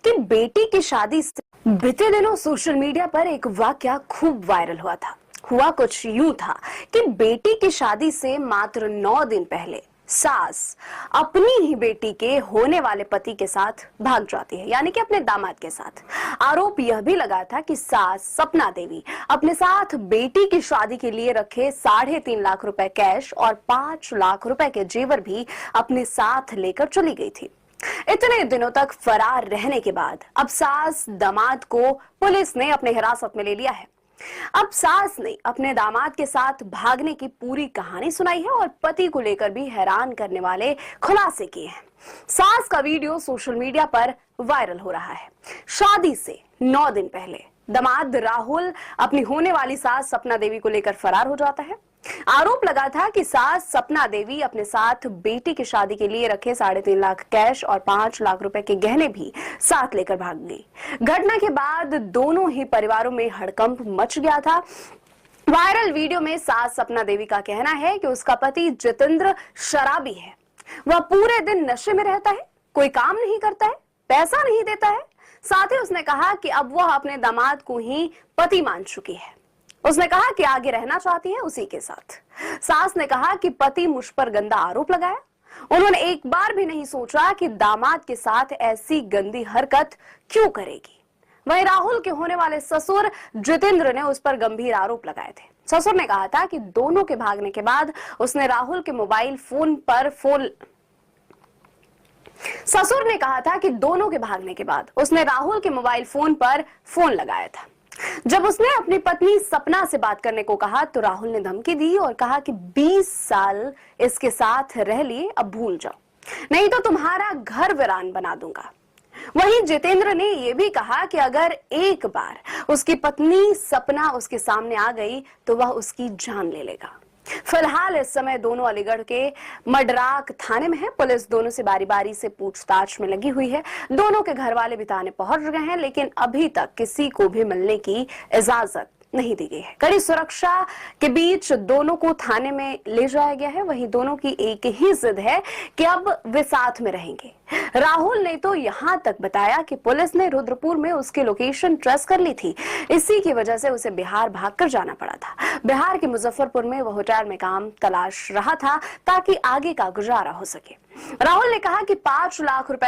कि बेटी की शादी से बीते दिनों सोशल मीडिया पर एक वाकया खूब वायरल हुआ था। हुआ कुछ यूं था कि बेटी की शादी से मात्र 9 दिन पहले सास अपनी ही बेटी के होने वाले पति के साथ भाग जाती है, यानी कि अपने दामाद के साथ। आरोप यह भी लगा था कि सास सपना देवी अपने साथ बेटी की शादी के लिए रखे 3.5 लाख रुपए कैश और 5 लाख रुपए के जेवर भी अपने साथ लेकर चली गई थी। इतने दिनों तक फरार रहने के बाद अब सास दामाद को पुलिस ने अपने हिरासत में ले लिया है। अब सास ने अपने दामाद के साथ भागने की पूरी कहानी सुनाई है और पति को लेकर भी हैरान करने वाले खुलासे किए हैं। सास का वीडियो सोशल मीडिया पर वायरल हो रहा है। शादी से 9 दिन पहले दामाद राहुल अपनी होने वाली सास सपना देवी को लेकर फरार हो जाता है। आरोप लगा था कि सास सपना देवी अपने साथ बेटी की शादी के लिए रखे 3.5 लाख कैश और 5 लाख रुपए के गहने भी साथ लेकर भाग गई। घटना के बाद दोनों ही परिवारों में हड़कंप मच गया था। वायरल वीडियो में सास सपना देवी का कहना है कि उसका पति जितेंद्र शराबी है। वह पूरे दिन नशे में रहता है, कोई काम नहीं करता है, पैसा नहीं देता है। साथ ही उसने कहा कि अब वह अपने दामाद को ही पति मान चुकी है। उसने कहा कि आगे रहना चाहती है उसी के साथ। सास ने कहा कि पति मुझ पर गंदा आरोप लगाया। उन्होंने एक बार भी नहीं सोचा कि दामाद के साथ ऐसी गंदी हरकत क्यों करेगी। वहीं राहुल के होने वाले ससुर जितेंद्र ने उस पर गंभीर आरोप लगाए थे। ससुर ने कहा था कि दोनों के भागने के बाद उसने राहुल के मोबाइल फोन पर फोन लगाया था। जब उसने अपनी पत्नी सपना से बात करने को कहा तो राहुल ने धमकी दी और कहा कि 20 साल इसके साथ रह लिए, अब भूल जाओ, नहीं तो तुम्हारा घर वीरान बना दूंगा। वहीं जितेंद्र ने यह भी कहा कि अगर एक बार उसकी पत्नी सपना उसके सामने आ गई तो वह उसकी जान ले लेगा। फिलहाल इस समय दोनों अलीगढ़ के मडराक थाने में है। पुलिस दोनों से बारी बारी से पूछताछ में लगी हुई है। दोनों के घर वाले भी थाने पहुंच गए हैं, लेकिन अभी तक किसी को भी मिलने की इजाजत नहीं दी गई है। कड़ी सुरक्षा के बीच दोनों को थाने में ले जाया गया है। वहीं दोनों की एक ही जिद है कि अब वे साथ में रहेंगे। राहुल ने तो यहां तक बताया कि पुलिस ने रुद्रपुर में उसकी लोकेशन ट्रेस कर ली थी, इसी की वजह से उसे बिहार भागकर जाना पड़ा था। बिहार के मुजफ्फरपुर में वह होटल में काम तलाश रहा था ताकि आगे का गुजारा हो सके। राहुल ने कहा कि 5 लाख रुपए